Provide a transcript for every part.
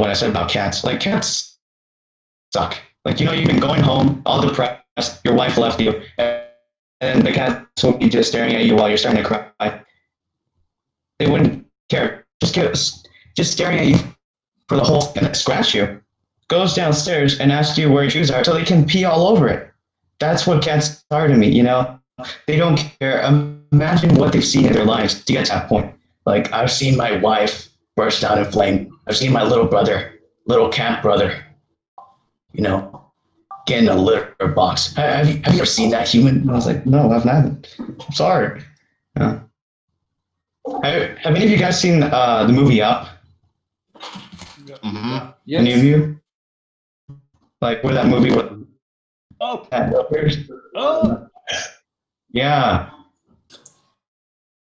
what I said about cats. Like cats suck. Like you've been going home all depressed. Your wife left you, and the cats will be just staring at you while you're starting to cry. They wouldn't care. Just staring at you for the whole and scratch you. Goes downstairs and asks you where your shoes are so they can pee all over it. That's what cats are to me. They don't care. Imagine what they've seen in their lives to get to that point. Like I've seen my wife burst out in flame. I've seen my little cat brother, get in a litter box. Have you ever seen that human? And I was like, no, I've not. I'm sorry. Yeah. Have any of you guys seen the movie Up? Mm-hmm. Yes. Any of you? Like where that movie was? Oh. Yeah.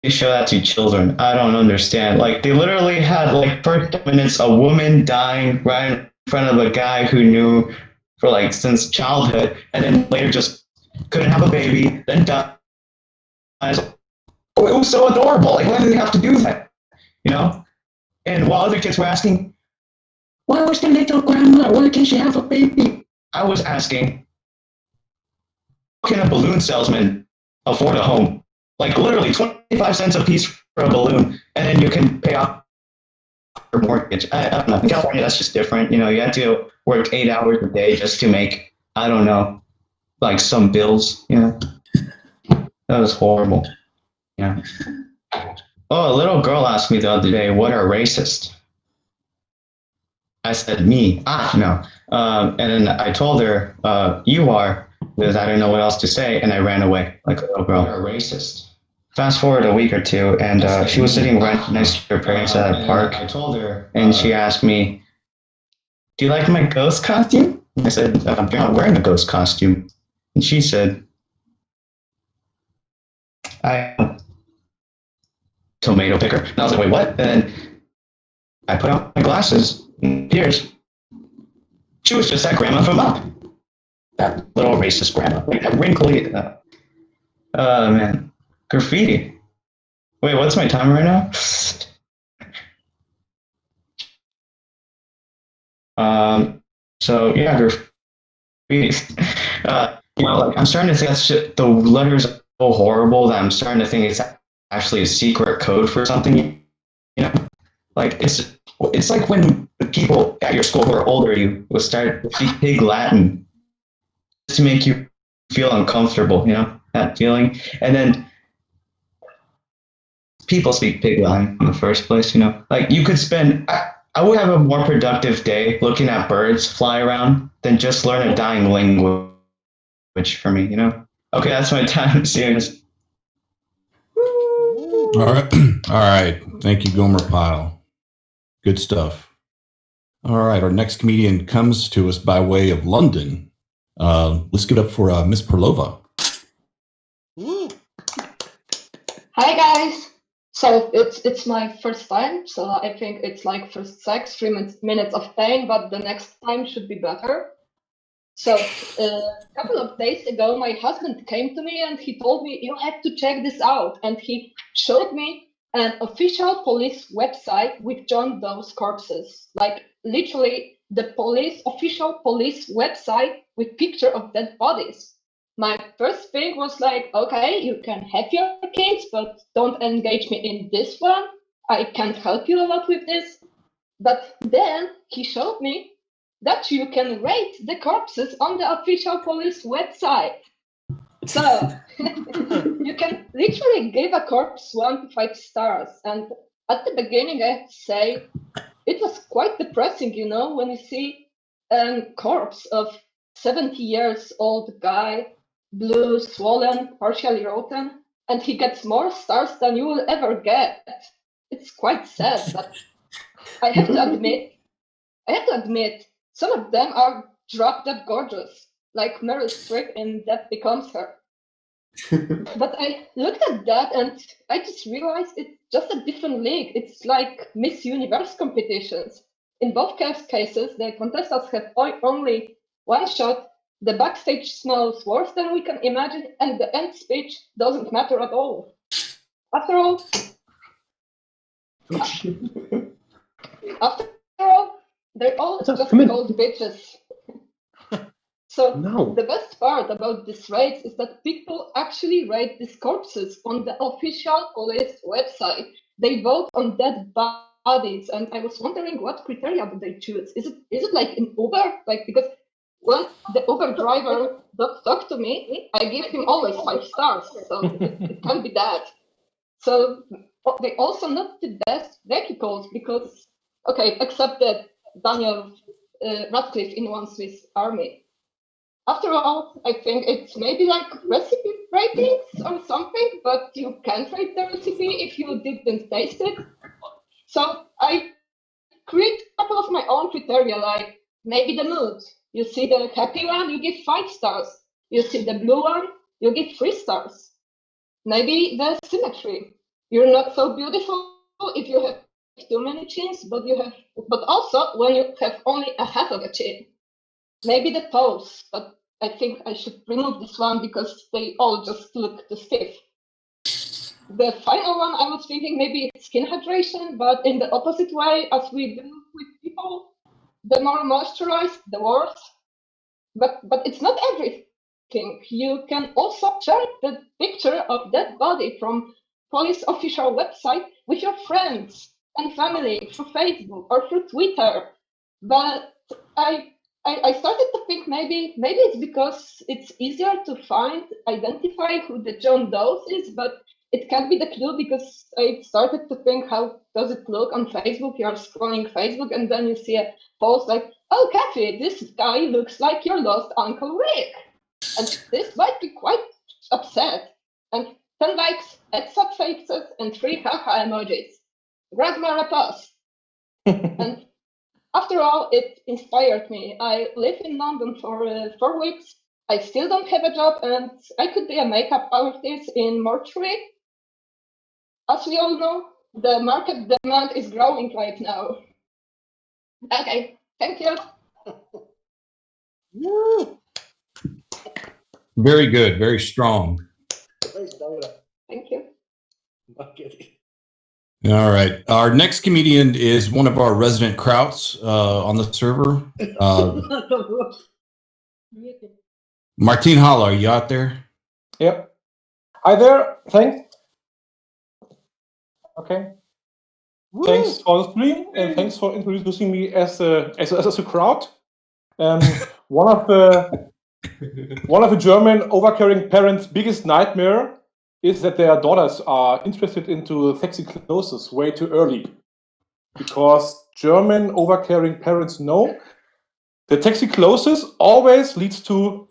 They show that to children. I don't understand. Like they literally had like first 10 minutes a woman dying right in front of a guy who knew for like since childhood, and then later just couldn't have a baby, then died. It was so adorable. Like why did they have to do that? And while other kids were asking, why was the little grandma? Why can't she have a baby? I was asking, how can a balloon salesman afford a home? Like literally 25 cents a piece for a balloon, and then you can pay off your mortgage. I don't know. In California, that's just different. You have to work 8 hours a day just to make, I don't know, like some bills. That was horrible. Yeah. Oh, a little girl asked me the other day, what are racist? I said, me. No. And then I told her, you are, because I didn't know what else to say, and I ran away like a little girl. You're a racist. Fast forward a week or two, and she was sitting right next to her parents at a park. I told her, and she asked me, do you like my ghost costume? I said, you're not wearing a ghost costume. And she said, I am tomato picker. And I was like, wait, what? And then I put on my glasses, and here's, she was just that grandma from Up. That little racist grandma. Like that wrinkly, man. Graffiti. Wait, what's my timer right now? So yeah, graffiti. I'm starting to think that's just, the letters are so horrible that I'm starting to think it's actually a secret code for something. Like it's like when the people at your school who are older you will start to speak pig Latin to make you feel uncomfortable, that feeling. And then people speak pig Latin in the first place, Like you could spend, I would have a more productive day looking at birds fly around than just learn a dying language for me, Okay, that's my time. Serious. All right. All right. Thank you, Gomer Pyle. Good stuff. All right. Our next comedian comes to us by way of London. Let's give it up for Miss Perlova. Hi, guys. So it's my first time, so I think it's like first sex, 3 minutes of pain, but the next time should be better. So a couple of days ago, my husband came to me and he told me, you have to check this out. And he showed me an official police website with John Doe's corpses, like literally the official police website with picture of dead bodies. My first thing was like, okay, you can have your kids, but don't engage me in this one. I can't help you a lot with this. But then he showed me that you can rate the corpses on the official police website. So you can literally give a corpse 1 to 5 stars. And at the beginning, I have to say, it was quite depressing, when you see a corpse of 70 years old guy, blue, swollen, partially rotten, and he gets more stars than you will ever get. It's quite sad, but I have to admit, some of them are drop-dead gorgeous, like Meryl Streep in That Becomes Her. But I looked at that and I just realized it's just a different league. It's like Miss Universe competitions. In both cases, the contestants have only one shot, the backstage smells worse than we can imagine, and the end speech doesn't matter at all. After all, They're all So, just come in. called bitches. So No. the best part about this raid is that people actually rate these corpses on the official police website. They vote on dead bodies, and I was wondering what criteria do they choose? Is it like in Uber? Like, because when the Uber driver does talk to me, I give him always 5 stars, so it can't be that. So they also not the best vehicles because, okay, except that Daniel Radcliffe in One Swiss Army. After all, I think it's maybe like recipe ratings or something, but you can't rate the recipe if you didn't taste it. So I create a couple of my own criteria, like maybe the mood. You see the happy one, you give 5 stars. You see the blue one, you give 3 stars. Maybe the symmetry. You're not so beautiful if you have too many chins, but also when you have only a half of a chin. Maybe the pose, but I think I should remove this one because they all just look too stiff. The final one, I was thinking maybe it's skin hydration, but in the opposite way as we do with people. The more moisturized, the worse. But it's not everything. You can also share the picture of that body from police official website with your friends and family through Facebook or through Twitter. But I started to think maybe it's because it's easier to identify who the John Doe is, but it can't be the clue because I started to think how does it look on Facebook? You're scrolling Facebook and then you see a post like, oh, Kathy, this guy looks like your lost Uncle Rick. And this might be quite upset. And 10 likes, sad faces, and 3 haha emojis. Grandma Rapaz. And after all, it inspired me. I live in London for 4 weeks. I still don't have a job, and I could be a makeup artist in mortuary. As we all know, the market demand is growing right now. Okay, thank you. Very good. Very strong. Thank you. All right. Our next comedian is one of our resident Krauts on the server. Martin Holla, are you out there? Yep. Hi there. Thanks. Okay. Thanks for the stream and thanks for introducing me as a crowd. One of the German overcaring parents' biggest nightmare is that their daughters are interested into sexy clothes way too early, because German overcaring parents know that sexy clothes always leads to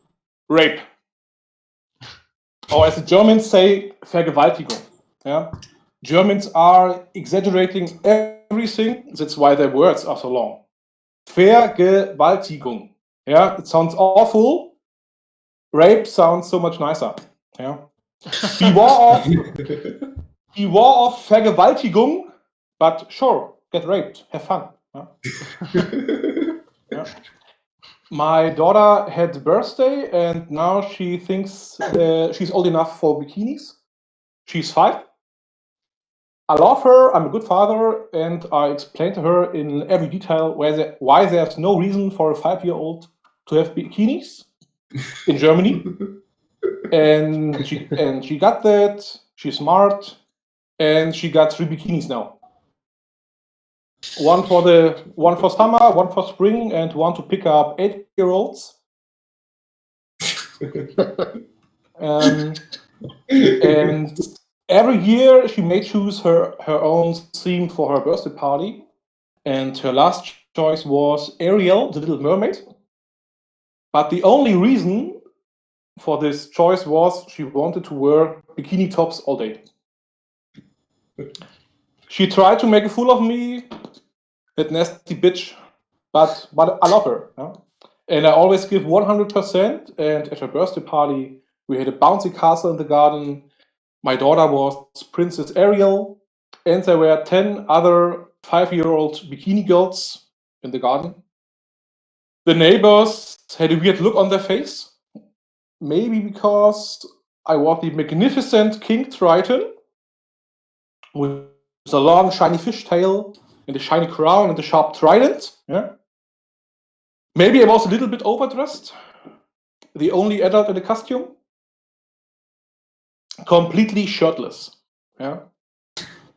rape, or as the Germans say, Vergewaltigung. Yeah, Germans are exaggerating everything. That's why their words are so long. Vergewaltigung. Yeah, it sounds awful. Rape sounds so much nicer. Yeah. Beware of Vergewaltigung, but sure, get raped, have fun. Yeah. Yeah. My daughter had a birthday, and now she thinks she's old enough for bikinis. She's 5. I love her, I'm a good father, and I explain to her in every detail why there's no reason for a 5-year-old to have bikinis in Germany. And she got that. She's smart, and she got 3 bikinis now. One for summer, one for spring, and one to pick up 8-year-olds. And every year she may choose her own theme for her birthday party, and her last choice was Ariel, the Little Mermaid. But the only reason for this choice was she wanted to wear bikini tops all day. She tried to make a fool of me, that nasty bitch, but I love her. Yeah? And I always give 100%, and at her birthday party, we had a bouncy castle in the garden. My daughter was Princess Ariel, and there were 10 other 5-year-old bikini girls in the garden. The neighbors had a weird look on their face. Maybe because I wore the magnificent King Triton with a long shiny fishtail and a shiny crown and a sharp trident. Yeah? Maybe I was a little bit overdressed. The only adult in the costume. Completely shirtless. Yeah.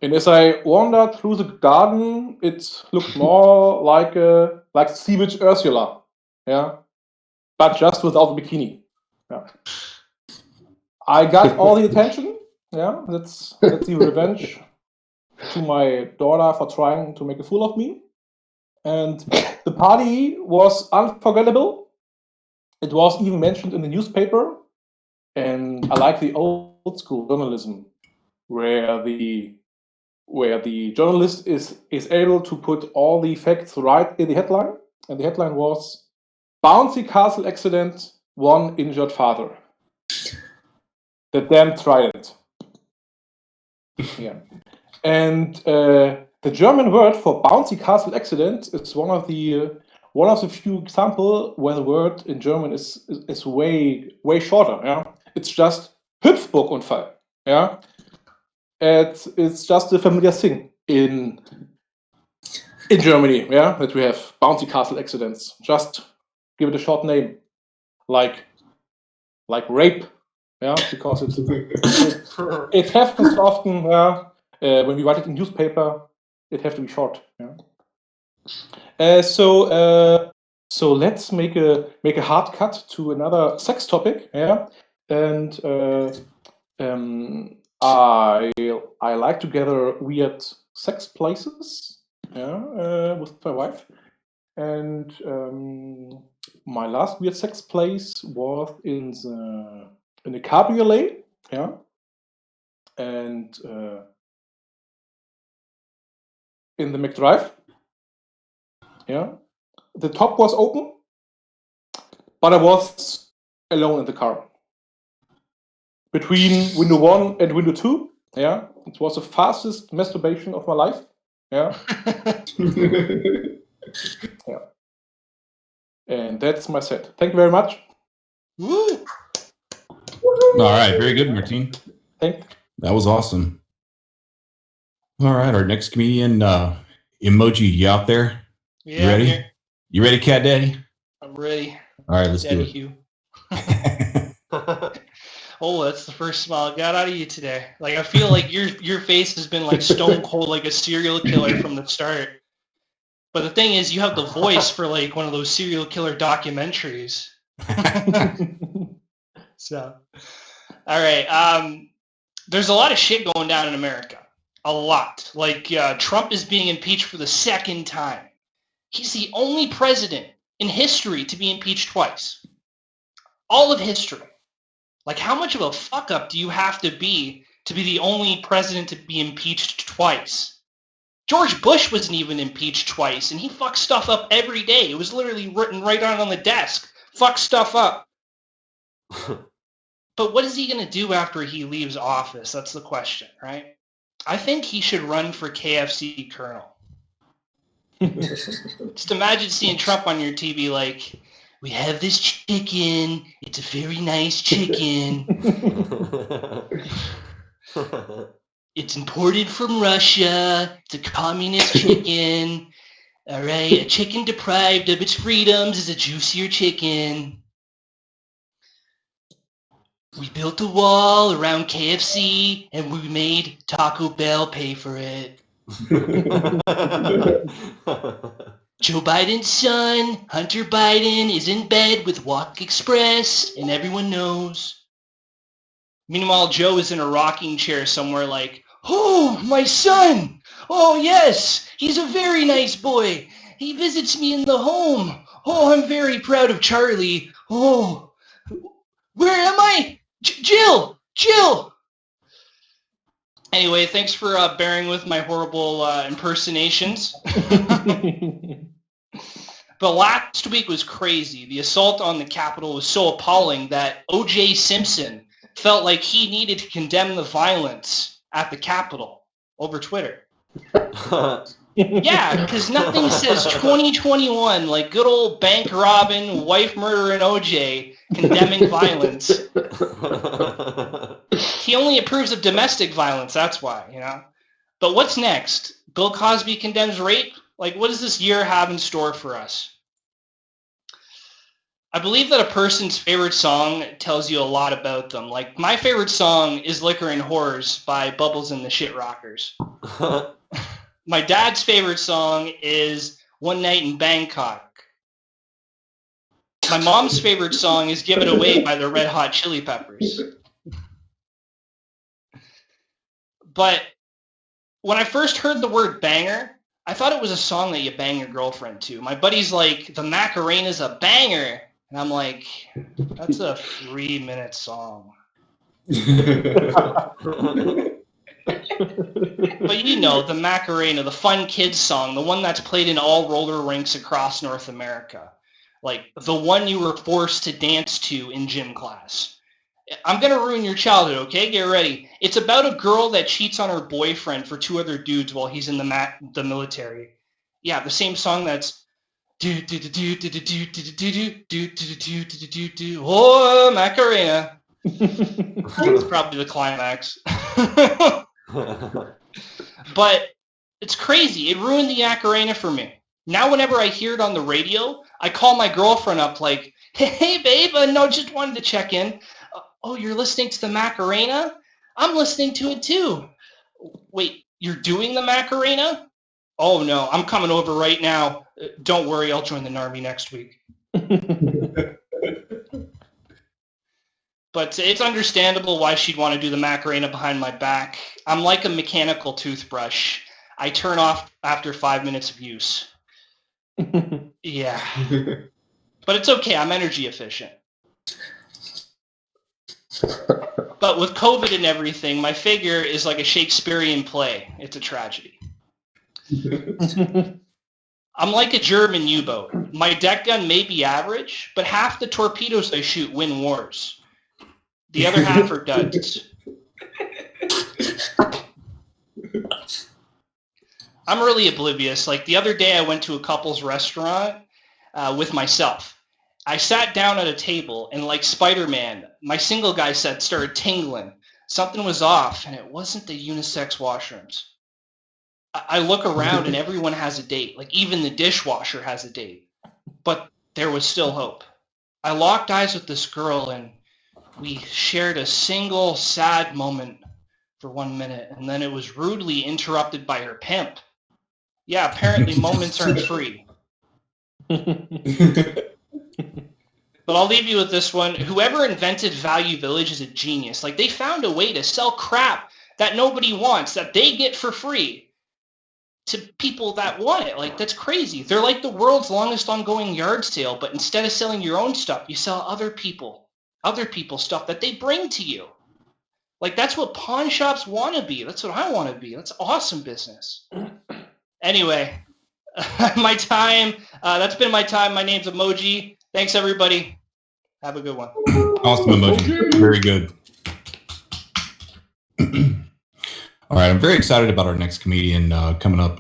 And as I wandered through the garden, it looked more like Sea Witch Ursula. Yeah. But just without the bikini. Yeah. I got all the attention. Yeah. That's the revenge to my daughter for trying to make a fool of me. And the party was unforgettable. It was even mentioned in the newspaper. And I like the old school journalism where the journalist is able to put all the facts right in the headline. And the headline was Bouncy Castle accident, 1 injured father. The damn trident. Yeah. And the German word for bouncy castle accident is one of the few examples where the word in German is way shorter. Yeah, it's just Hüpfburgunfall. Yeah, it's just a familiar thing in Germany. Yeah, that we have bouncy castle accidents. Just give it a short name, like rape. Yeah, because it happens often. Yeah. When we write it in newspaper, it has to be short. Yeah. So let's make a hard cut to another sex topic. Yeah, and I like to gather weird sex places. Yeah, with my wife, and my last weird sex place was in the cabriolet. Yeah, and. In the McDrive. Yeah. The top was open, but I was alone in the car. Between window 1 and window 2, yeah, it was the fastest masturbation of my life. Yeah. Yeah. And that's my set. Thank you very much. Woo! All right, very good, Martin. Thank. That was awesome. All right, our next comedian, Emoji, you out there? Yeah, you ready? I'm here. You ready, Cat Daddy? I'm ready. All right, let's Daddy do it. Oh, that's the first smile I got out of you today. Like, I feel like your face has been like stone cold, like a serial killer from the start. But the thing is, you have the voice for like one of those serial killer documentaries. So, all right. There's a lot of shit going down in America. A lot. Like, Trump is being impeached for the second time. He's the only president in history to be impeached twice. All of history. Like, how much of a fuck up do you have to be the only president to be impeached twice? George Bush wasn't even impeached twice, and he fucked stuff up every day. It was literally written right on the desk. Fuck stuff up. But what is he going to do after he leaves office? That's the question, right? I think he should run for KFC Colonel. Just imagine seeing Trump on your TV like, we have this chicken. It's a very nice chicken. It's imported from Russia. It's a communist chicken. All right, a chicken deprived of its freedoms is a juicier chicken. We built a wall around KFC, and we made Taco Bell pay for it. Joe Biden's son, Hunter Biden, is in bed with Walk Express, and everyone knows. Meanwhile, Joe is in a rocking chair somewhere like, oh, my son! Oh, yes, he's a very nice boy. He visits me in the home. Oh, I'm very proud of Charlie. Oh, where am I? Jill! Anyway, thanks for bearing with my horrible impersonations. But last week was crazy. The assault on the Capitol was so appalling that O.J. Simpson felt like he needed to condemn the violence at the Capitol over Twitter. Yeah, because nothing says 2021 like good old bank robbing, wife murdering OJ condemning violence. He only approves of domestic violence, that's why, you know. But what's next? Bill Cosby condemns rape? Like, what does this year have in store for us? I believe that a person's favorite song tells you a lot about them. Like, my favorite song is Liquor and Whores by Bubbles and the Shit Rockers. My dad's favorite song is One Night in Bangkok. My mom's favorite song is Give It Away by the Red Hot Chili Peppers. But when I first heard the word banger, I thought it was a song that you bang your girlfriend to. My buddy's like, the Macarena's a banger. And I'm like, that's a 3-minute song. But you know, the Macarena, the fun kids song, the one that's played in all roller rinks across North America. Like, the one you were forced to dance to in gym class. I'm going to ruin your childhood, okay? Get ready. It's about a girl that cheats on her boyfriend for 2 other dudes while he's in the military. Yeah, the same song that's do do do do do do do do do do do do do do. Oh, Macarena. It's probably the climax. But it's crazy. It ruined the Macarena for me. Now whenever I hear it on the radio, I call my girlfriend up like, hey babe, no, just wanted to check in. Oh, you're listening to the Macarena? I'm listening to it too. Wait, you're doing the Macarena? Oh no, I'm coming over right now. Don't worry, I'll join the Army next week. But it's understandable why she'd want to do the Macarena behind my back. I'm like a mechanical toothbrush. I turn off after 5 minutes of use. Yeah. But it's okay, I'm energy efficient. But with COVID and everything, my figure is like a Shakespearean play. It's a tragedy. I'm like a German U-boat. My deck gun may be average, but half the torpedoes I shoot win wars. The other half are duds. I'm really oblivious. Like, the other day I went to a couple's restaurant with myself. I sat down at a table, and like Spider-Man, my single guy set started tingling. Something was off, and it wasn't the unisex washrooms. I look around, and everyone has a date. Like, even the dishwasher has a date. But there was still hope. I locked eyes with this girl, and we shared a single sad moment for 1 minute, and then it was rudely interrupted by her pimp. Yeah, apparently moments aren't free. But I'll leave you with this one. Whoever invented Value Village is a genius. Like, they found a way to sell crap that nobody wants, that they get for free, to people that want it. Like, that's crazy. They're like the world's longest ongoing yard sale, but instead of selling your own stuff, you sell other people's stuff that they bring to you. Like, that's what pawn shops want to be. That's what I want to be. That's awesome business. Anyway, my time. That's been my time. My name's Emoji. Thanks, everybody. Have a good one. Awesome, Emoji. Very good. All right, I'm very excited about our next comedian coming up.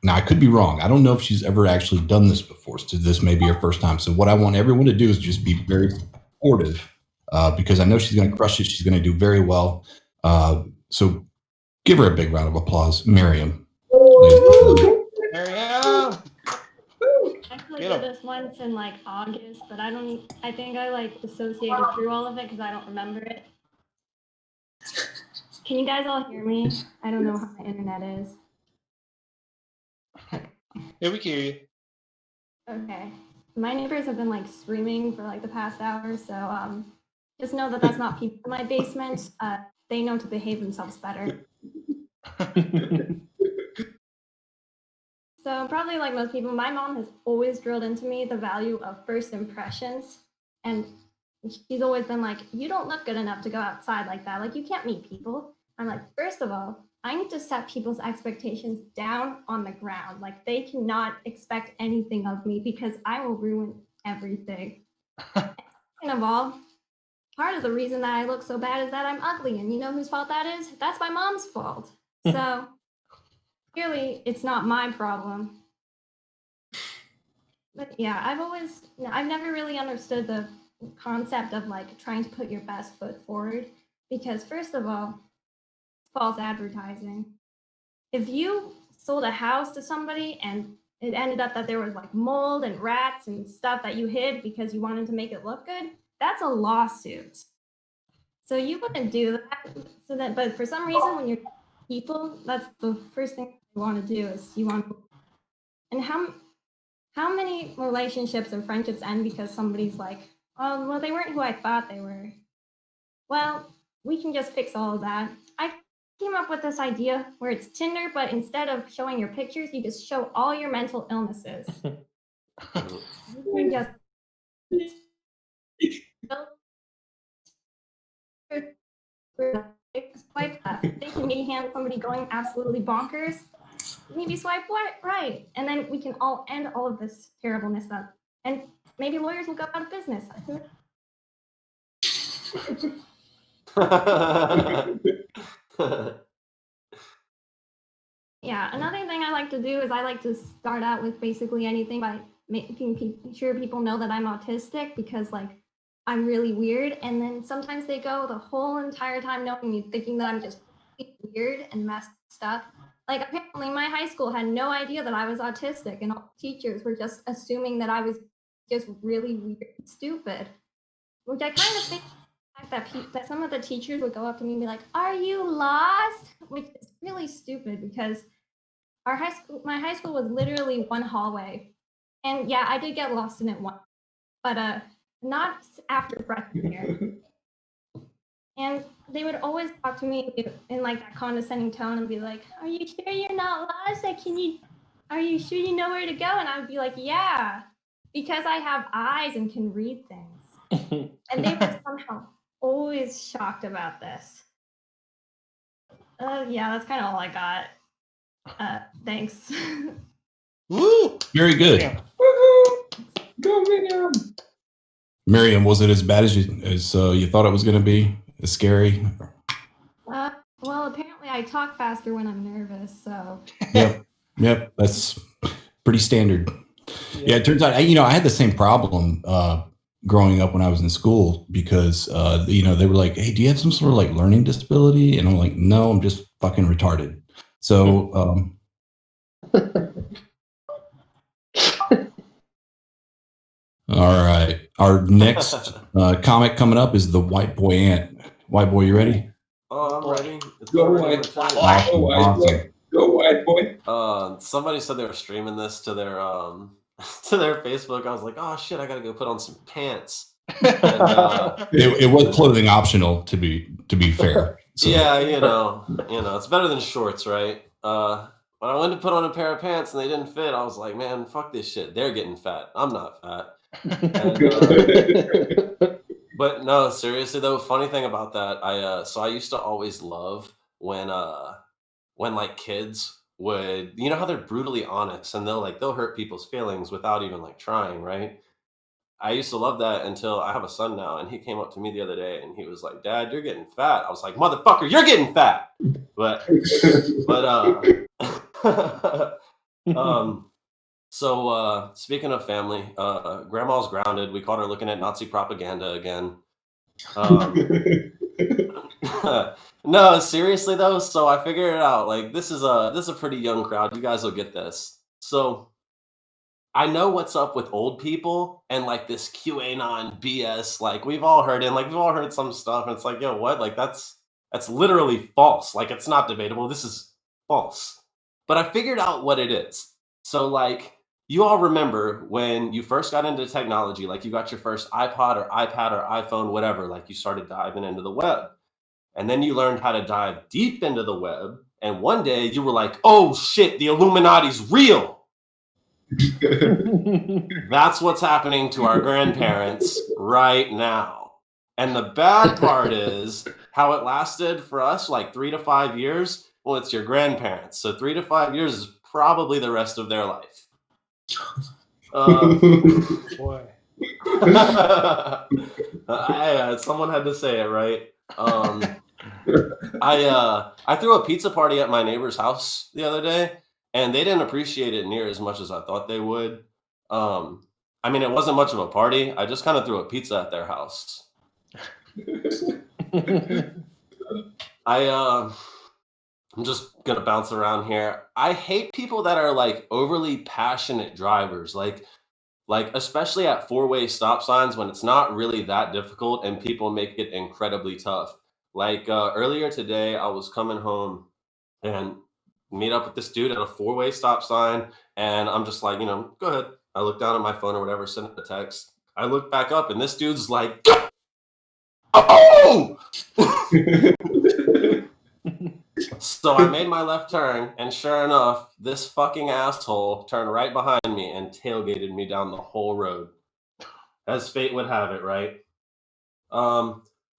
Now, I could be wrong. I don't know if she's ever actually done this before, so this may be her first time. So what I want everyone to do is just be very supportive because I know she's going to crush it. She's going to do very well. So give her a big round of applause, Miriam. Miriam! I actually did this once in like August, but I think I like dissociated through all of it because I don't remember it. Can you guys all hear me? I don't know how my internet is. Yeah, we can hear you. Okay. My neighbors have been like screaming for like the past hour, so just know that that's not people in my basement. They know to behave themselves better. So probably like most people, my mom has always drilled into me the value of first impressions. And she's always been like, you don't look good enough to go outside like that. Like, you can't meet people. I'm like, first of all, I need to set people's expectations down on the ground. Like, they cannot expect anything of me because I will ruin everything. Second of all, part of the reason that I look so bad is that I'm ugly. And you know whose fault that is? That's my mom's fault. So clearly it's not my problem. But yeah, I've never really understood the concept of like trying to put your best foot forward because first of all, false advertising. If you sold a house to somebody and it ended up that there was like mold and rats and stuff that you hid because you wanted to make it look good, that's a lawsuit. So you wouldn't do that. But for some reason, when you're people, that's the first thing you want to do is you want. And how many relationships or friendships end because somebody's like, oh, well, they weren't who I thought they were. Well, we can just fix all of that. I came up with this idea where it's Tinder, but instead of showing your pictures, you just show all your mental illnesses. You can just swipe left, thinking maybe hand somebody going absolutely bonkers. Maybe swipe right, and then we can all end all of this terribleness up, and maybe lawyers will go out of business. Yeah, another thing I like to do is I like to start out with basically anything by making sure people know that I'm autistic, because like I'm really weird, and then sometimes they go the whole entire time knowing me thinking that I'm just weird and messed up. Like apparently my high school had no idea that I was autistic, and all teachers were just assuming that I was just really weird and stupid, which I kind of think that some of the teachers would go up to me and be like, "Are you lost?" Which is really stupid because my high school was literally one hallway, and yeah, I did get lost in it once, but not after freshman year. And they would always talk to me in like that condescending tone and be like, "Are you sure you're not lost? Like, are you sure you know where to go?" And I would be like, "Yeah, because I have eyes and can read things." And they were somehow always shocked about this. Yeah, that's kind of all I got. Thanks. Woo! Very good. Yeah. Go, Miriam! Miriam, was it as bad as you thought it was going to be? As scary? Well, apparently I talk faster when I'm nervous, so. Yep. That's pretty standard. Yeah, it turns out I had the same problem growing up when I was in school because they were like, "Hey, do you have some sort of like learning disability?" And I'm like, "No, I'm just fucking retarded." So. All right. Our next comic coming up is the White Boy Ant. White Boy, you ready? Oh, I'm ready. Go, White Boy. Awesome. Go, White Boy. Somebody said they were streaming this to their to their Facebook. I was like, oh shit, I gotta go put on some pants. And, it was clothing optional to be fair. So. Yeah, you know, it's better than shorts, right? When I went to put on a pair of pants and they didn't fit, I was like, man, fuck this shit. They're getting fat. I'm not fat. And, but no, seriously though, funny thing about that, I used to always love when like kids would, you know how they're brutally honest and they'll hurt people's feelings without even like trying, right? I used to love that until I have a son now, and he came up to me the other day and he was like, "Dad, you're getting fat." I was like, "Motherfucker, you're getting fat." But so speaking of family, grandma's grounded. We caught her looking at Nazi propaganda again. No, seriously though. So I figured it out. Like this is a pretty young crowd. You guys will get this. So I know what's up with old people and like this QAnon BS. Like we've all heard it. Like we've all heard some stuff. And it's like, yo, what? Like that's literally false. Like it's not debatable. This is false. But I figured out what it is. So like you all remember when you first got into technology, like you got your first iPod or iPad or iPhone, whatever, like you started diving into the web. And then you learned how to dive deep into the web. And one day you were like, oh shit, the Illuminati's real. That's what's happening to our grandparents right now. And the bad part is how it lasted for us like 3 to 5 years. Well, it's your grandparents. So 3 to 5 years is probably the rest of their life. Boy. Someone had to say it, right? I threw a pizza party at my neighbor's house the other day, and they didn't appreciate it near as much as I thought they would. I mean, it wasn't much of a party. I just kind of threw a pizza at their house. I'm just gonna bounce around here. I hate people that are like overly passionate drivers, like especially at four-way stop signs when it's not really that difficult and people make it incredibly tough. Like earlier today, I was coming home and meet up with this dude at a four-way stop sign, and I'm just like, go ahead. I look down at my phone or whatever, send a text. I look back up, and this dude's like, oh! So I made my left turn, and sure enough, this fucking asshole turned right behind me and tailgated me down the whole road. As fate would have it, right?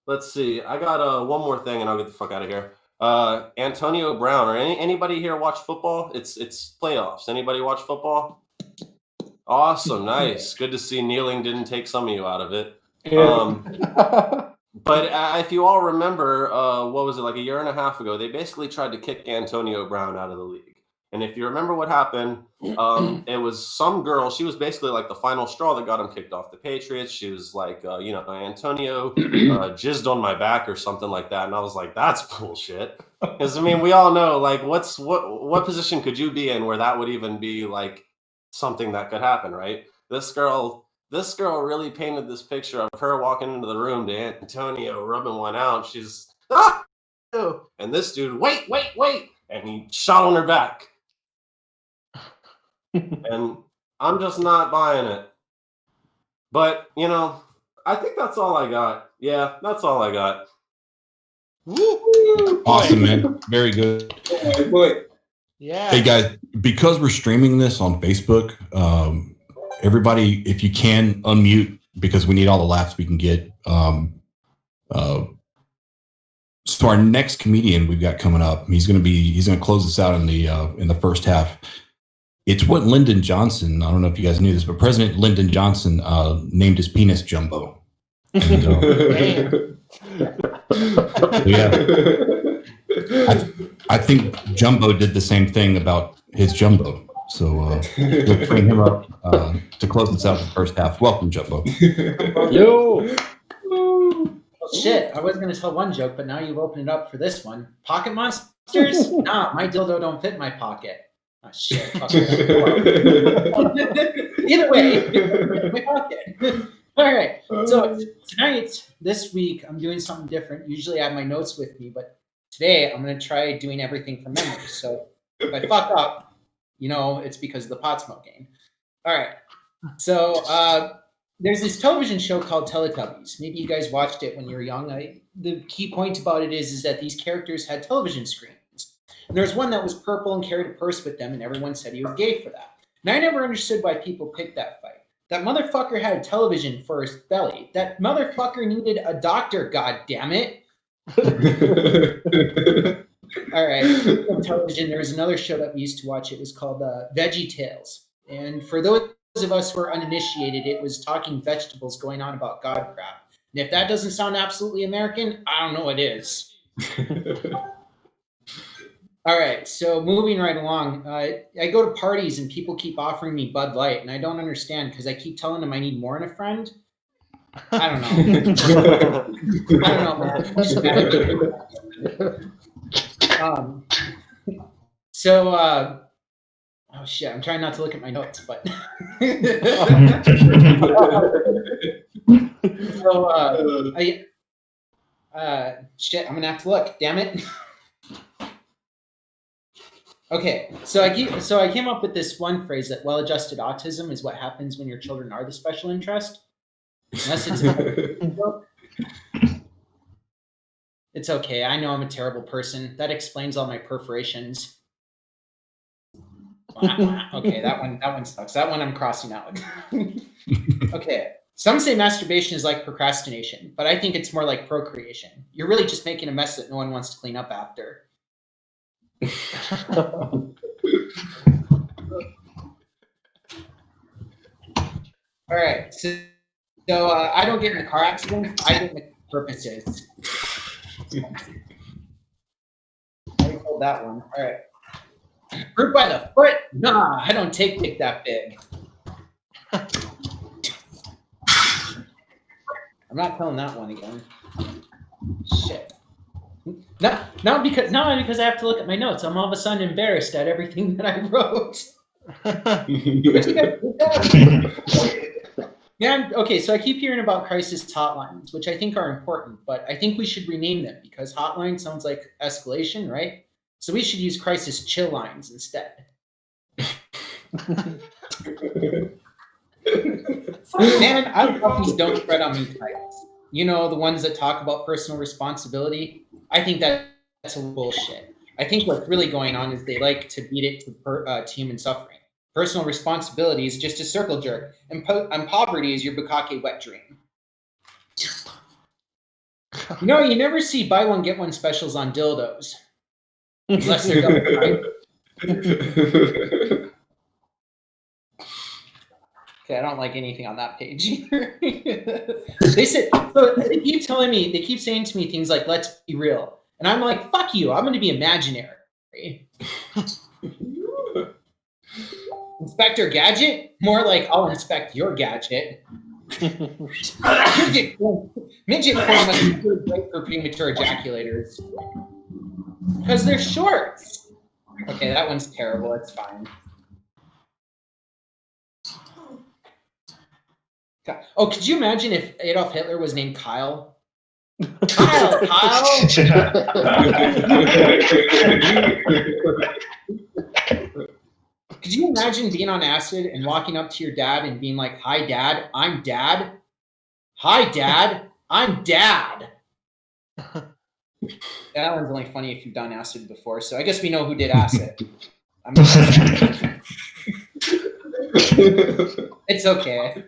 Let's see. I got one more thing, and I'll get the fuck out of here. Antonio Brown, or anybody here watch football? It's playoffs. Anybody watch football? Awesome, nice. Good to see kneeling didn't take some of you out of it. But if you all remember, what was it, like a year and a half ago, they basically tried to kick Antonio Brown out of the league. And if you remember what happened, it was some girl, she was basically like the final straw that got him kicked off the Patriots. She was like, Antonio jizzed on my back or something like that. And I was like, that's bullshit. Because, I mean, we all know, like, what position could you be in where that would even be like something that could happen, right? This girl really painted this picture of her walking into the room to Antonio rubbing one out. She's, and this dude, wait. And he shot on her back. And I'm just not buying it. But, I think that's all I got. Yeah, that's all I got. Awesome, man. Very good. Boy. Yeah. Hey, guys, because we're streaming this on Facebook, everybody, if you can, unmute because we need all the laughs we can get. So our next comedian we've got coming up, he's going to close us out in the first half. It's what Lyndon Johnson, I don't know if you guys knew this, but President Lyndon Johnson named his penis Jumbo. And, yeah. I think Jumbo did the same thing about his Jumbo. So we'll bring him up to close us out the first half. Welcome, Jumbo. Yo! Shit, I was going to tell one joke, but now you've opened it up for this one. Pocket monsters? Nah, my dildo don't fit in my pocket. Oh, shit. Fuck Either way, my pocket. All right. So this week, I'm doing something different. Usually I have my notes with me, but today I'm going to try doing everything from memory. So if I fuck up, it's because of the pot smoking. All right. So there's this television show called Teletubbies. Maybe you guys watched it when you were young. The key point about it is that these characters had television screens. And there's one that was purple and carried a purse with them, and everyone said he was gay for that. And I never understood why people picked that fight. That motherfucker had a television for his belly. That motherfucker needed a doctor, god damn it. All right. On television, there was another show that we used to watch. It was called Veggie Tales. And for those of us who are uninitiated, it was talking vegetables going on about God crap. And if that doesn't sound absolutely American, I don't know what is. All right, so moving right along, I go to parties and people keep offering me Bud Light, and I don't understand because I keep telling them I need more in a friend. I don't know. Oh shit, I'm trying not to look at my notes, but shit, I'm gonna have to look. Damn it. Okay, so I came up with this one phrase that well-adjusted autism is what happens when your children are the special interest. Unless it's okay. I know I'm a terrible person. That explains all my perforations. Okay, that one sucks. That one I'm crossing out. Okay. Some say masturbation is like procrastination, but I think it's more like procreation. You're really just making a mess that no one wants to clean up after. All right, so I don't get in a car accident. I get in the purposes. I told that one. All right. Fruit by the foot? Nah, I don't take dick that big. I'm not telling that one again. Shit. Not because I have to look at my notes. I'm all of a sudden embarrassed at everything that I wrote. Yeah, okay, so I keep hearing about crisis hotlines, which I think are important, but I think we should rename them because hotline sounds like escalation, right? So we should use crisis chill lines instead. Man, I love these don't tread on me titles. You know, the ones that talk about personal responsibility. I think that's a bullshit. I think what's really going on is they like to beat it to human suffering. Personal responsibility is just a circle jerk, and poverty is your bukkake wet dream. You know, you never see buy one get one specials on dildos, unless they're double priced. Okay, I don't like anything on that page either. They keep telling me, they keep saying to me things like, let's be real. And I'm like, fuck you, I'm gonna be imaginary. Inspector Gadget? More like, I'll inspect your gadget. Midget porn must be really great for premature ejaculators. Because they're shorts. Okay, that one's terrible, it's fine. Oh, could you imagine if Adolf Hitler was named Kyle? Kyle! Could you imagine being on acid and walking up to your dad and being like, hi, Dad, I'm Dad. Hi, Dad, I'm Dad. That one's only funny if you've done acid before, so I guess we know who did acid. It's okay.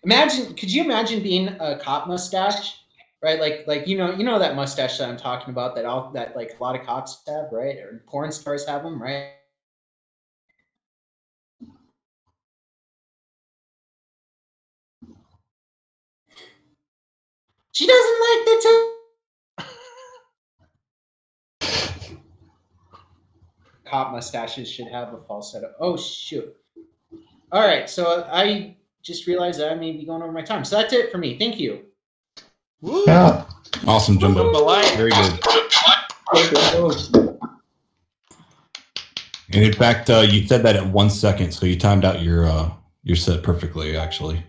Could you imagine being a cop mustache, right? Like you know that mustache that I'm talking about that like a lot of cops have, right? Or porn stars have them, right? She doesn't like the cop mustaches should have a falsetto. Oh shoot! All right, so I just realized that I may be going over my time. So that's it for me. Thank you. Woo. Yeah. Awesome, Jumbo. Malaya. Very good. And in fact, you said that in 1 second, so you timed out your set perfectly, actually.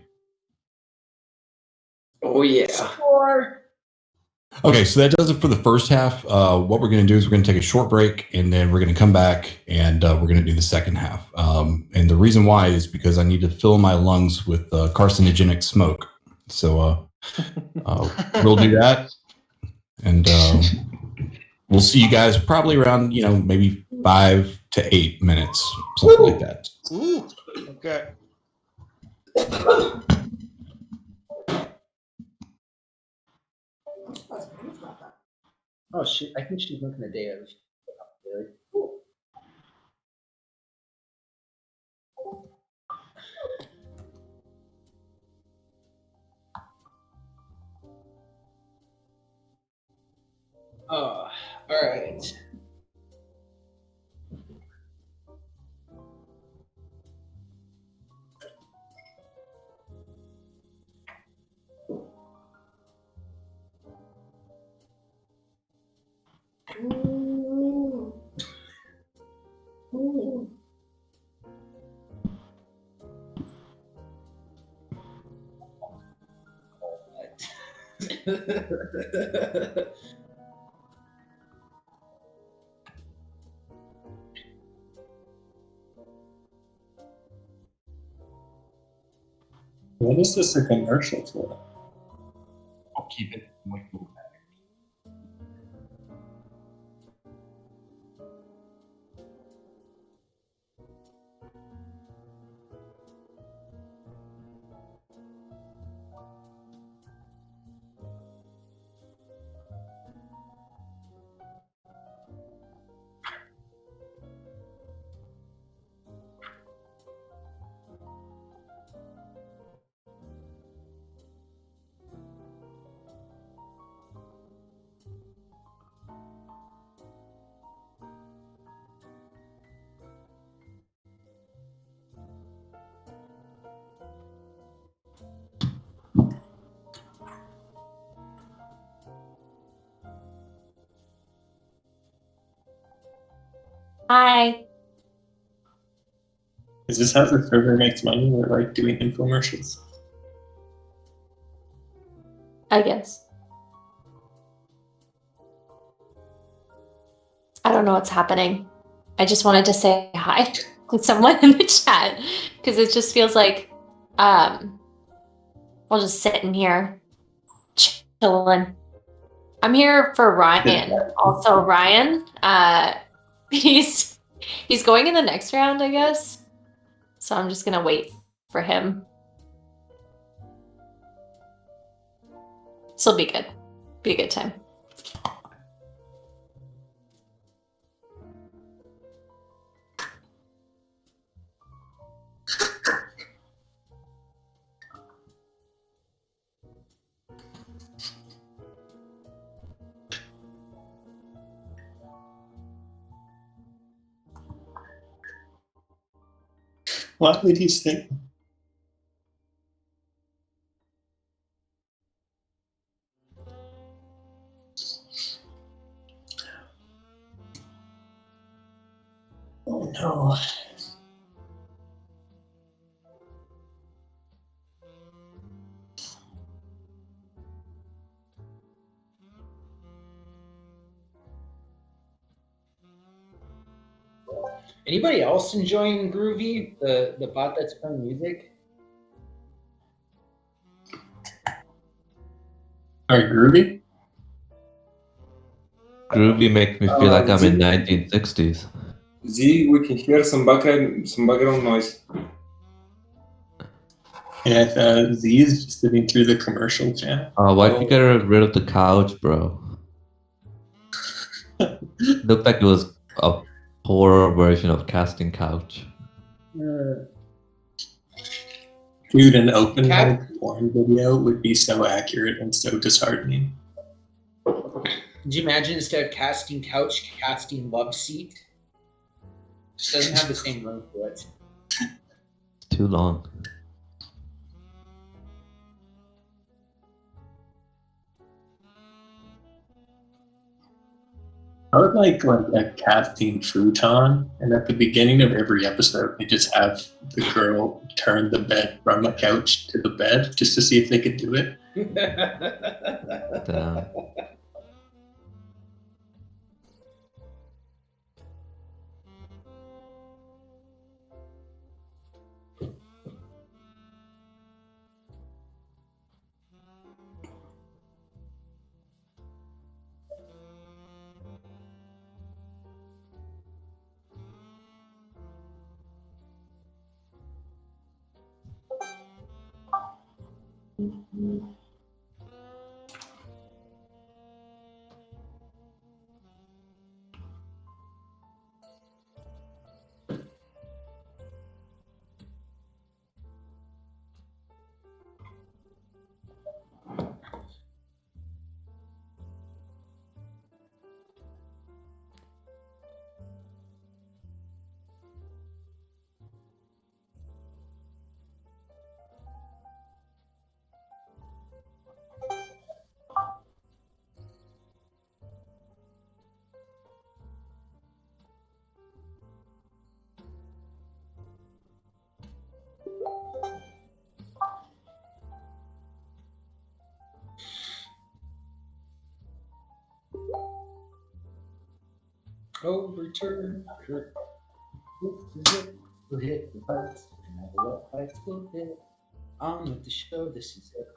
Oh yeah. Okay, so that does it for the first half. What we're going to do is we're going to take a short break, and then we're going to come back, and we're going to do the second half. And the reason why is because I need to fill my lungs with carcinogenic smoke. So we'll do that, and we'll see you guys probably around, maybe 5 to 8 minutes, something like that. Ooh. Okay. Oh shit! I think she's looking at Dave. Oh, all right. What is this a commercial for? I'll keep it. Hi. Is this how the server makes money? We're like doing infomercials. I guess. I don't know what's happening. I just wanted to say hi to someone in the chat because it just feels like I'll just sit in here chilling. I'm here for Ryan. Also, Ryan, he's going in the next round, I guess. So I'm just gonna wait for him. This'll be good. Be a good time. Why would he think? Oh no. Anybody else enjoying Groovy, the bot that's playing music? Are Groovy? Groovy makes me feel like I'm in 1960s. Z, we can hear some background noise. Yeah, Z is just sitting through the commercial chat. Why'd you get rid of the couch, bro? Looked like it was a poorer version of casting couch. Dude, an open mic porn video would be so accurate and so disheartening. Could you imagine instead of casting couch, casting love seat? Just doesn't have the same room to it. Too long. I would like a casting futon, and at the beginning of every episode, they just have the girl turn the bed from the couch to the bed just to see if they could do it. Damn. Overturn. This is it. We'll hit the butts. No matter what fights we'll hit. On with the show. This is it.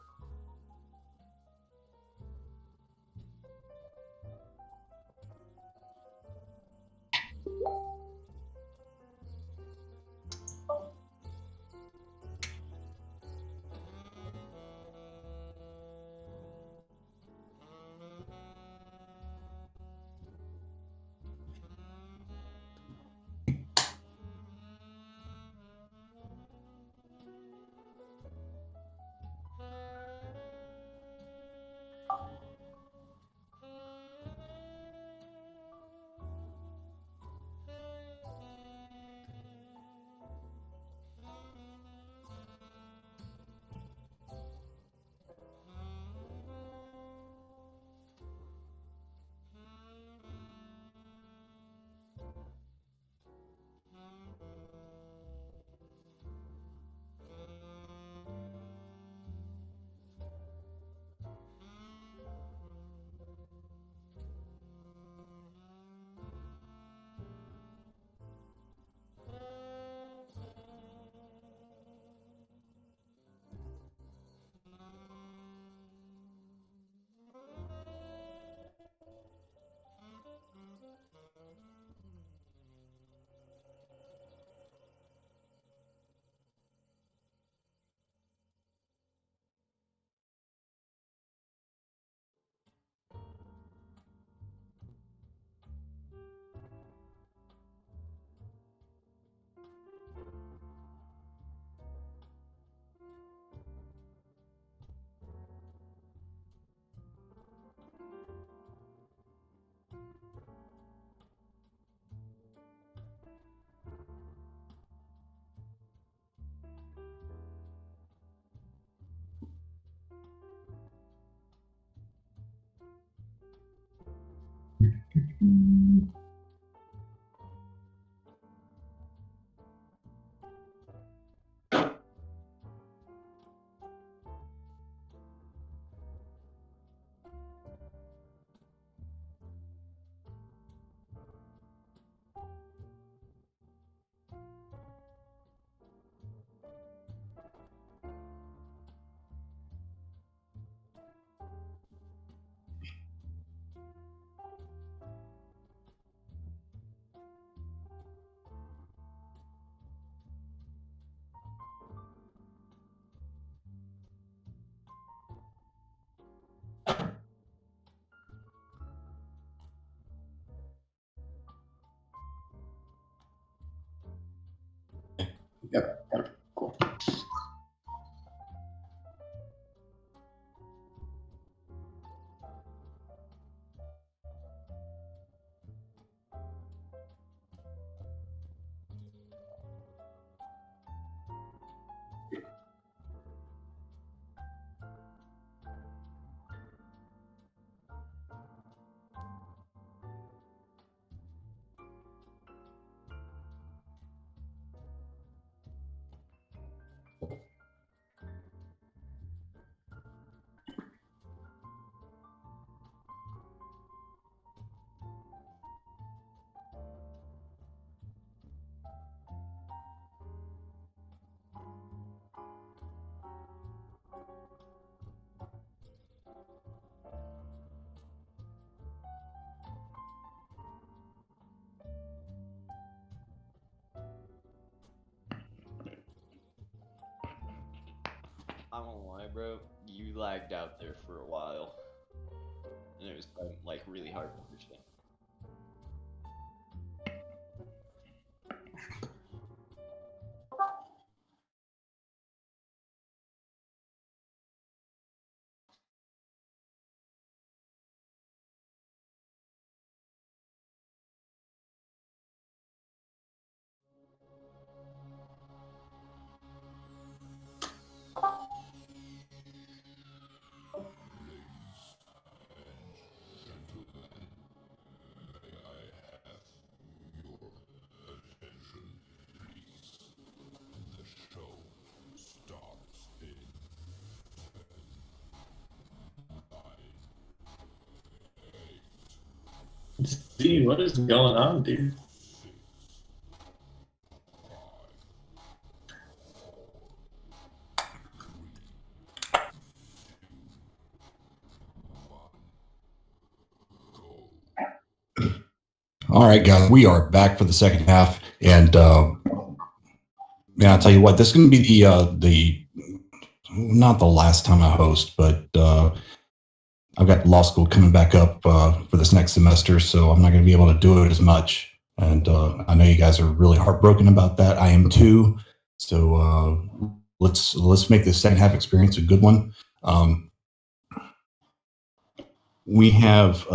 Yep. Cool. I won't lie, bro. You lagged out there for a while, and it was like really hard to understand. Z, what is going on, dude? All right, guys, we are back for the second half, and man, I'll tell you what, this is going to be the not the last time I host, but I've got law school coming back up for this next semester, so I'm not going to be able to do it as much. And I know you guys are really heartbroken about that. I am too. So let's make this second half experience a good one. We have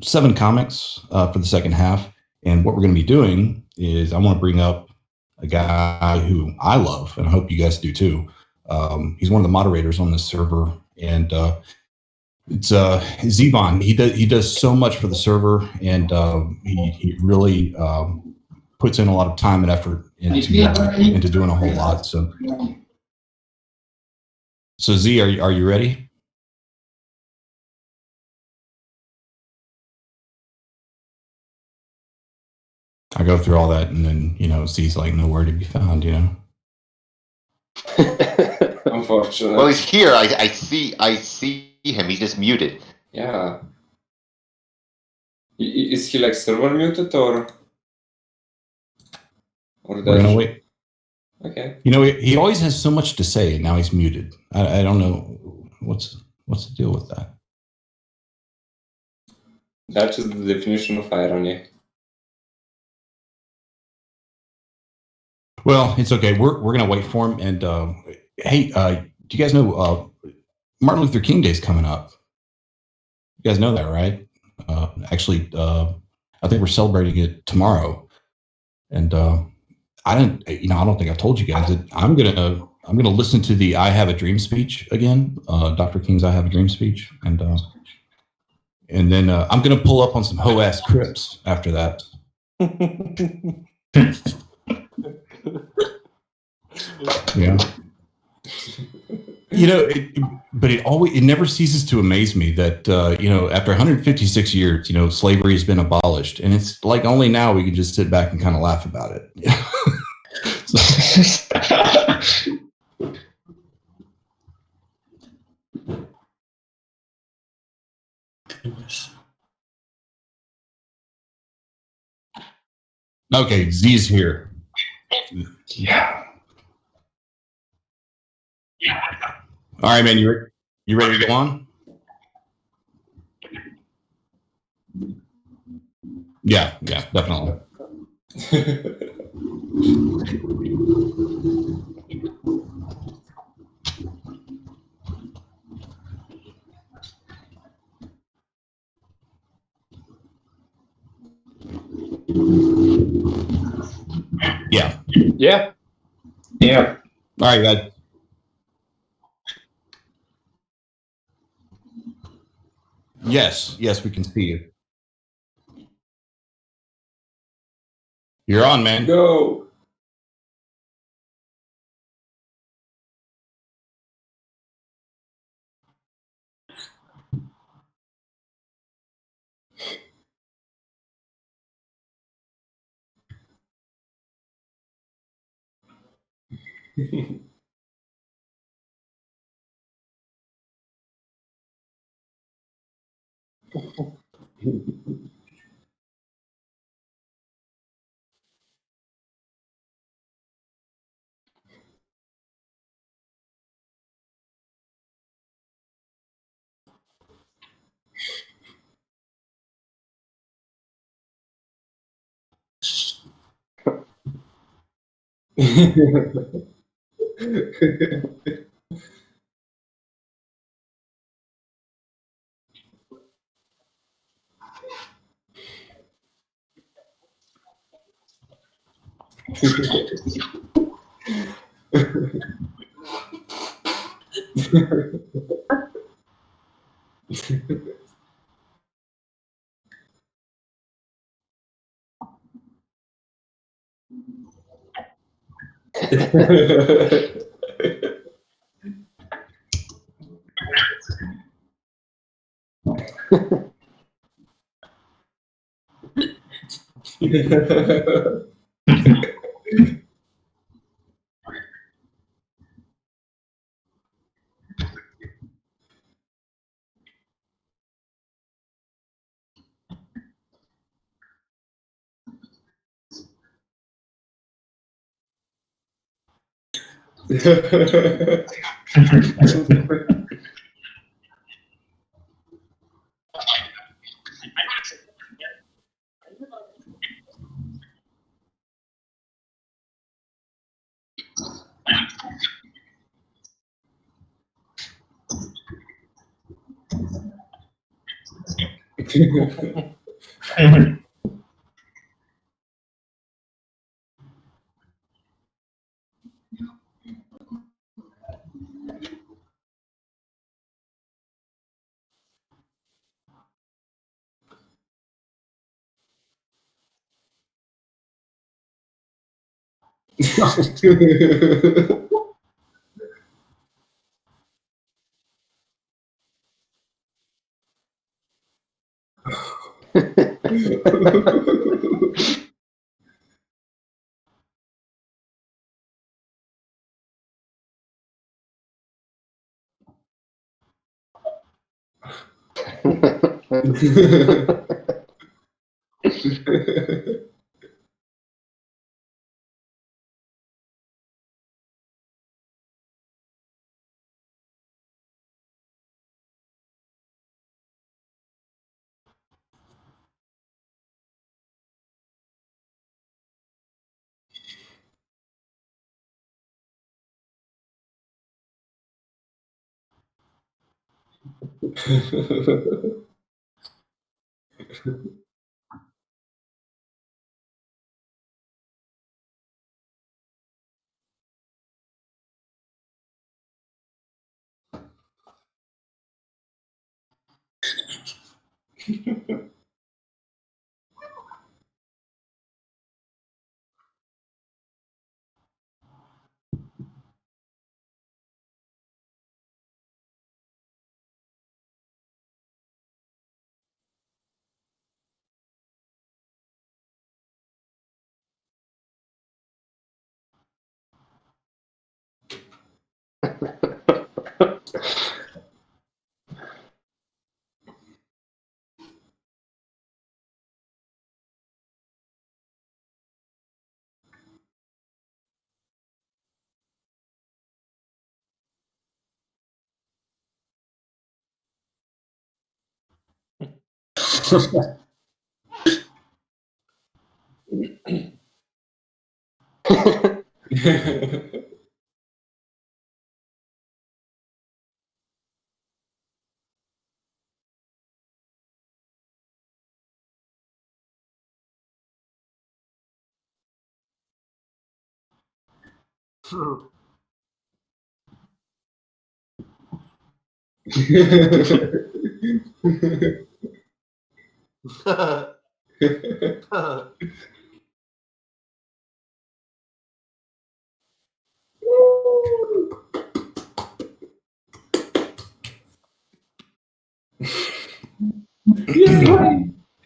7 comics for the second half, and what we're going to be doing is I want to bring up a guy who I love, and I hope you guys do too. He's one of the moderators on this server, and it's Zevon. He does so much for the server, and he really puts in a lot of time and effort into doing a whole lot. So Z, are you ready? I go through all that, and then Z's like nowhere to be found. Unfortunately. Well, he's here. I see him. He's just muted. Yeah. Is he like server muted or We're gonna wait. Okay. He always has so much to say, and now he's muted. I don't know what's the deal with that. That's just the definition of irony. Well, it's okay. We're gonna wait for him. And hey, do you guys know Martin Luther King Day is coming up? You guys know that, right? Actually, I think we're celebrating it tomorrow. And I don't think I've told you guys that I'm gonna listen to the "I Have a Dream" speech again, Dr. King's "I Have a Dream" speech, and then I'm gonna pull up on some hoe-ass Crips after that. Yeah. But it never ceases to amaze me that after 156 years, slavery has been abolished, and it's like only now we can just sit back and kind of laugh about it. Okay, Z's here. Yeah. All right, man. You ready to go on? Yeah, definitely. Yeah. Yeah. Yeah. All right, guys. Yes, yes, we can see you. You're on, man. Go.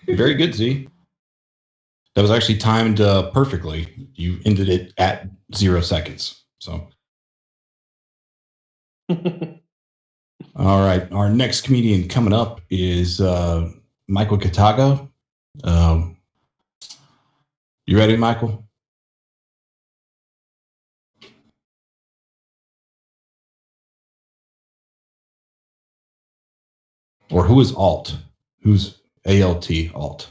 Very good, Z. That was actually timed perfectly. You ended it at 0 seconds. So, all right. Our next comedian coming up is Michael Kataga. You ready, Michael? Or who is Alt? Who's ALT, Alt?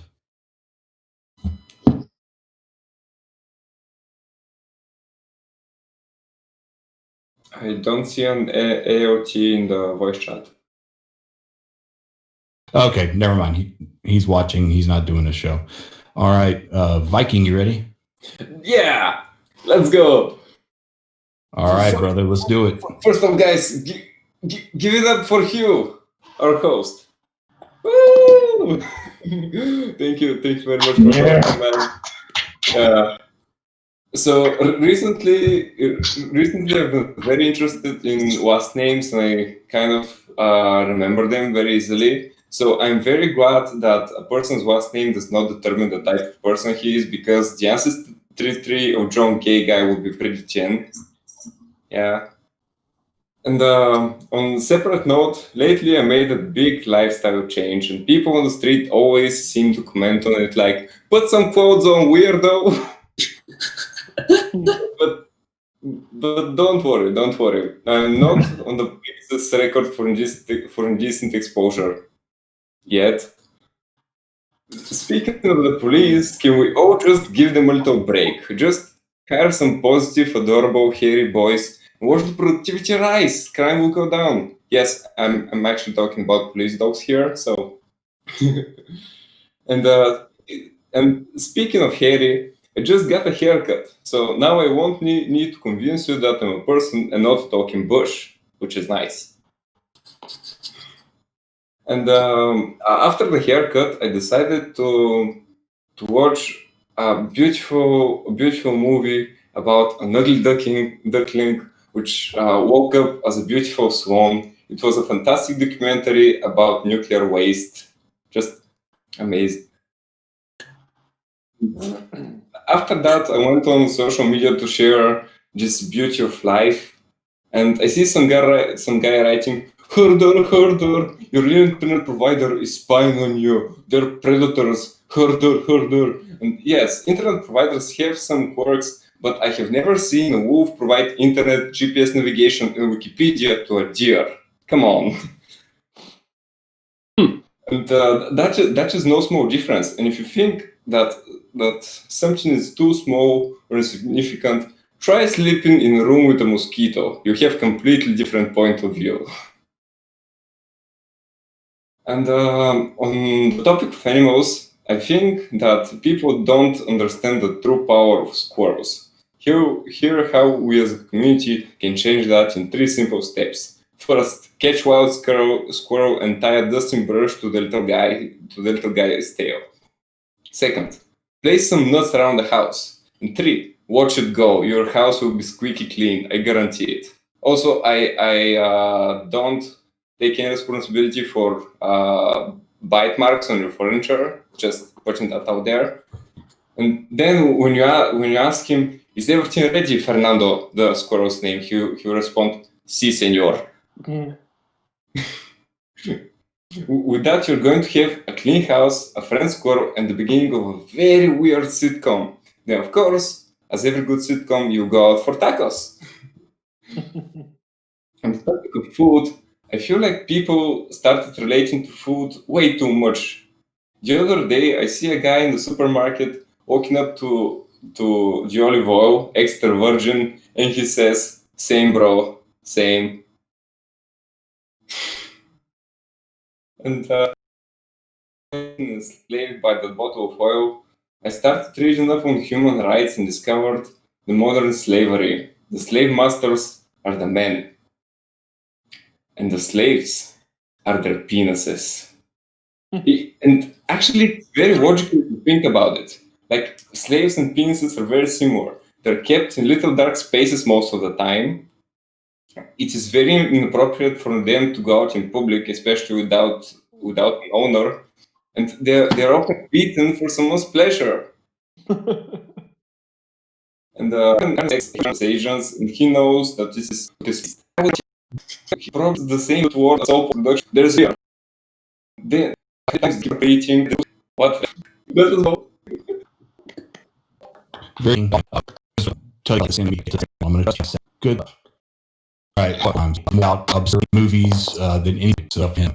I don't see an AOT in the voice chat. Okay, never mind. He's watching. He's not doing a show. All right. Viking, you ready? Yeah, let's go. All right, brother. Let's do it. First of all, guys, give it up for Hugh, our host. Woo! Thank you very much for hosting, man. So recently I've been very interested in last names, and I kind of remember them very easily. So I'm very glad that a person's last name does not determine the type of person he is, because the ancestry of John Gay guy would be pretty thin. Yeah. And on a separate note, lately I made a big lifestyle change, and people on the street always seem to comment on it like, "Put some clothes on, weirdo." But don't worry. I'm not on the police's record for indecent exposure yet. Speaking of the police, can we all just give them a little break? Just hire some positive, adorable, hairy boys and watch the productivity rise. Crime will go down. Yes, I'm actually talking about police dogs here. So, and speaking of hairy, I just got a haircut, so now I won't need to convince you that I'm a person and not talking bush, which is nice. And after the haircut, I decided to watch a beautiful movie about an ugly duckling which woke up as a beautiful swan. It was a fantastic documentary about nuclear waste, just amazing. After that, I went on social media to share this beauty of life, and I see some guy writing, "Herder, your internet provider is spying on you. They're predators. Herder." And yes, internet providers have some quirks, but I have never seen a wolf provide internet, GPS navigation, and Wikipedia to a deer. Come on. And that is no small difference. And if you think that something is too small or insignificant, try sleeping in a room with a mosquito. You have completely different point of view. And on the topic of animals, I think that people don't understand the true power of squirrels. Here how we as a community can change that in 3 simple steps. First, catch wild squirrel and tie a dusting brush to the little guy's tail. Second, place some nuts around the house. And 3, watch it go. Your house will be squeaky clean. I guarantee it. Also, I don't take any responsibility for bite marks on your furniture. Just putting that out there. And then when you ask him, "Is everything ready, Fernando?" The squirrel's name. He will respond, "Sí, señor." With that, you're going to have a clean house, a friend squirrel, and the beginning of a very weird sitcom. Then, of course, as every good sitcom, you go out for tacos. On the topic of food, I feel like people started relating to food way too much. The other day, I see a guy in the supermarket walking up to to the olive oil, extra virgin, and he says, "Same, bro, same." And enslaved by the bottle of oil, I started reading up on human rights and discovered the modern slavery. The slave masters are the men, and the slaves are their penises. And actually, it's very logical to think about it. Like, slaves and penises are very similar. They're kept in little dark spaces most of the time. It is very inappropriate for them to go out in public, especially without an owner. And they're often beaten for someone's pleasure. And Asians, and he knows that this is he probably the same word as all production. There's here. Then rating what that is all. Very tell you this enemy. I'm gonna just say good. All right, I'm about observing movies than any stuff him.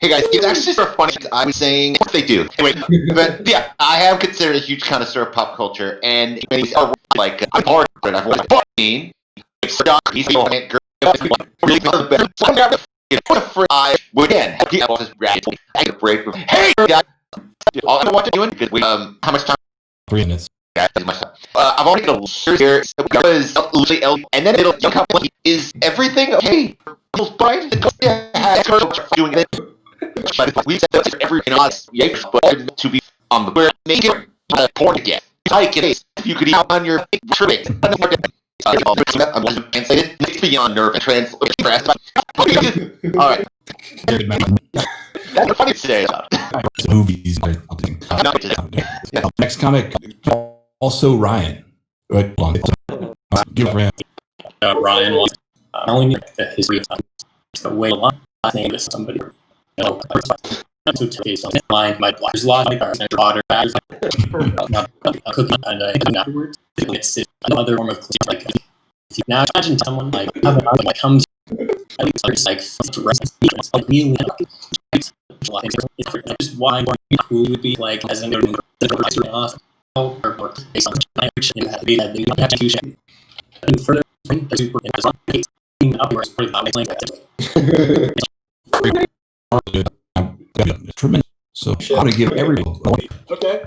Hey guys, it's actually sort of funny. I was saying what they do. Anyway, but yeah, I have considered a huge connoisseur of pop culture, and many are like I'm hard, but I've watched Barney, he's a really better. I would again have a break. Hey, guys, all I want to do it because we how much time? 3 minutes. I've already got a list here because and then it'll come is everything okay? Right? Doing it. But we said every but to be on the where make it porn again. I can you could eat on your trip. I'm translated beyond nerve and translate. All right. That's funny to say about movies. Next comic, also Ryan. Right, give Ryan. Ryan wants not only the history of the way a lot of name is somebody. To taste on mind, my there's a lot of water bags, cooking, and afterwards, it's another form of like. Now imagine someone like comes, it's like really just why who would be like as an off or based on language and have to be that they have to share. And further, the super tremendous. So how to give everyone. Okay.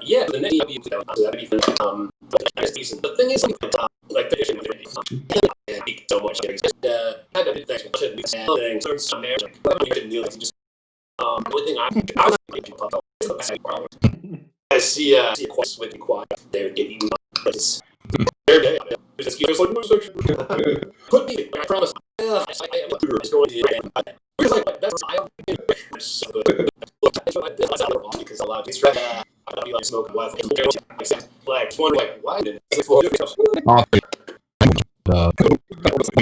Yeah, the next season. The thing is, like the so much. Had a big things. Some marriage. One thing I see quite with quiet. They're getting their day. Put me. I promise. I am going to. That's so good. That's because a lot of these I'll be like smoking wild. Like one like why did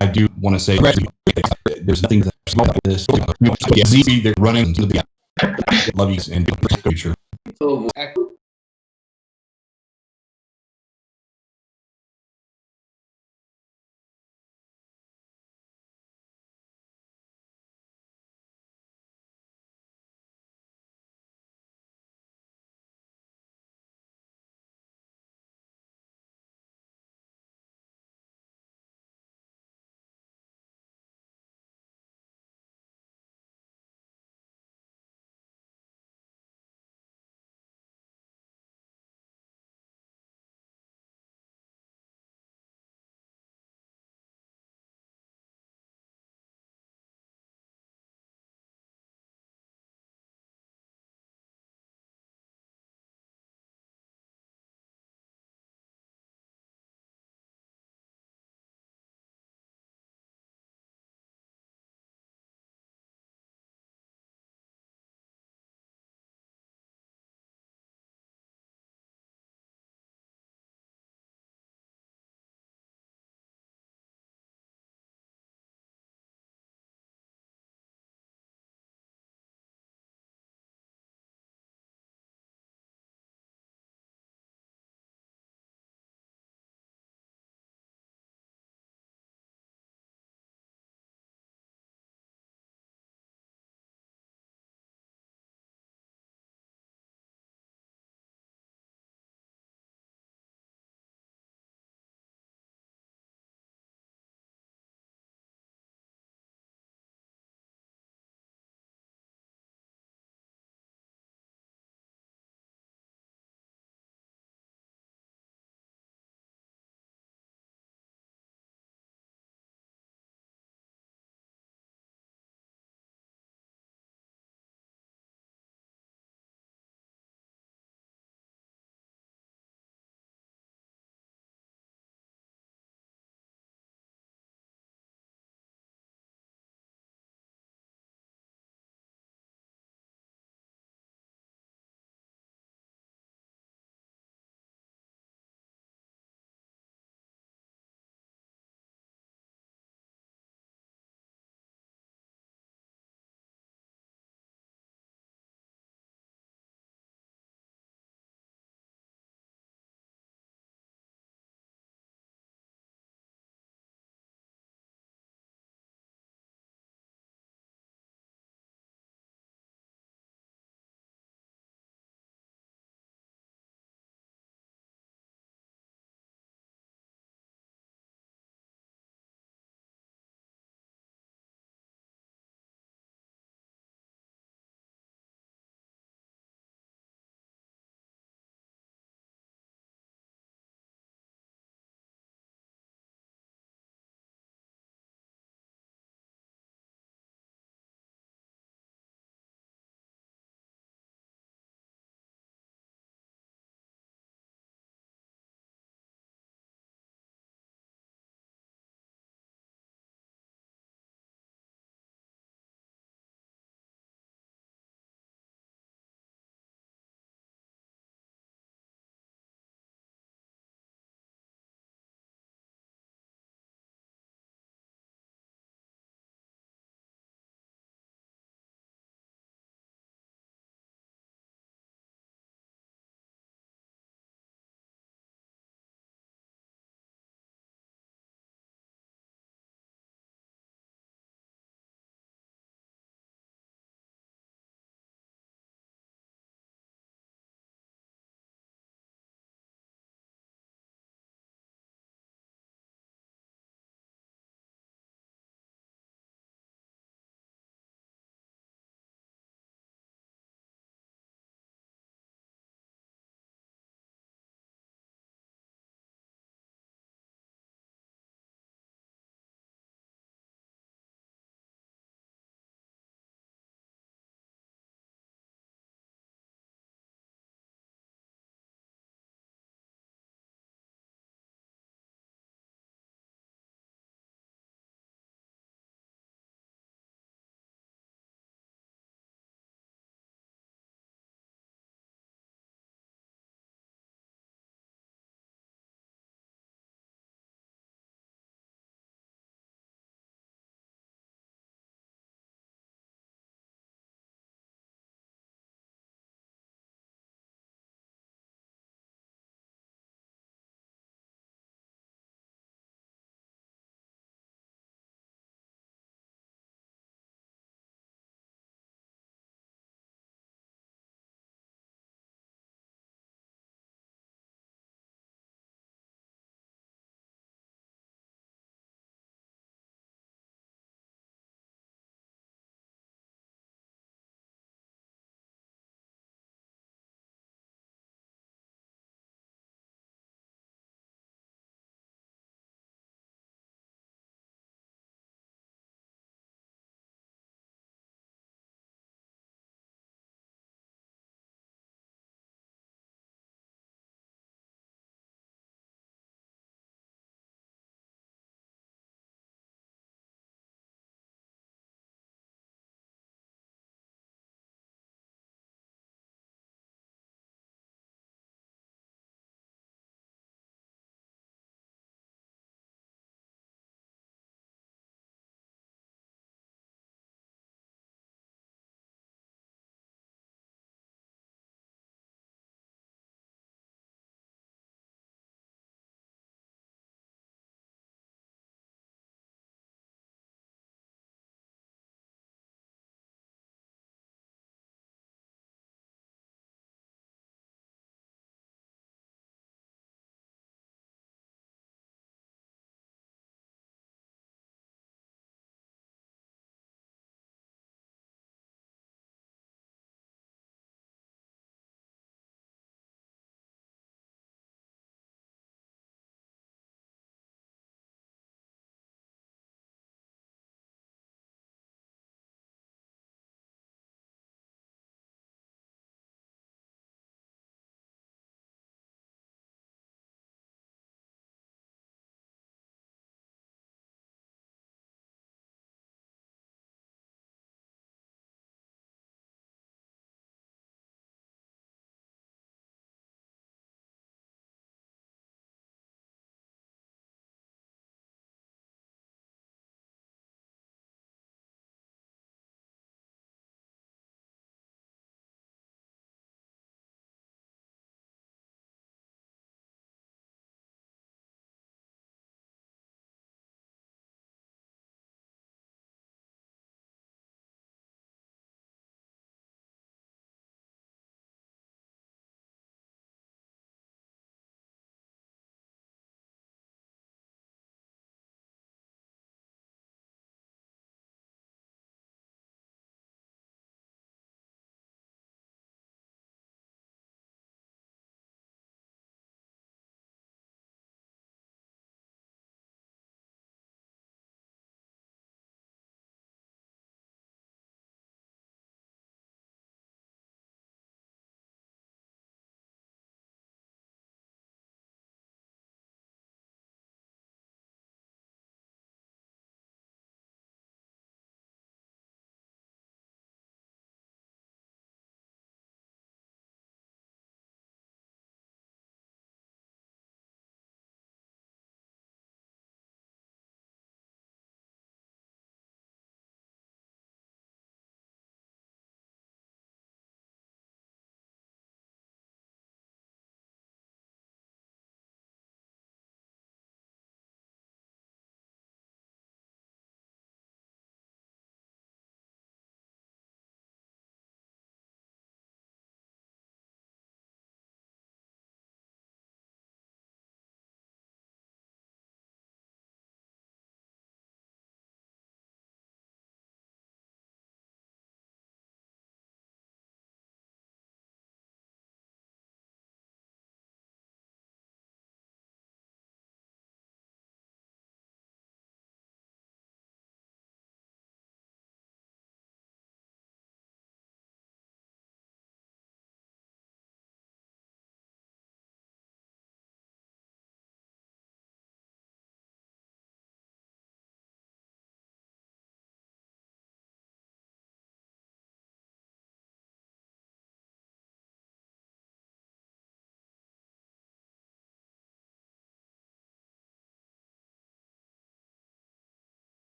I do want to say there's nothing about this. ZB, they're running to the love you and future. So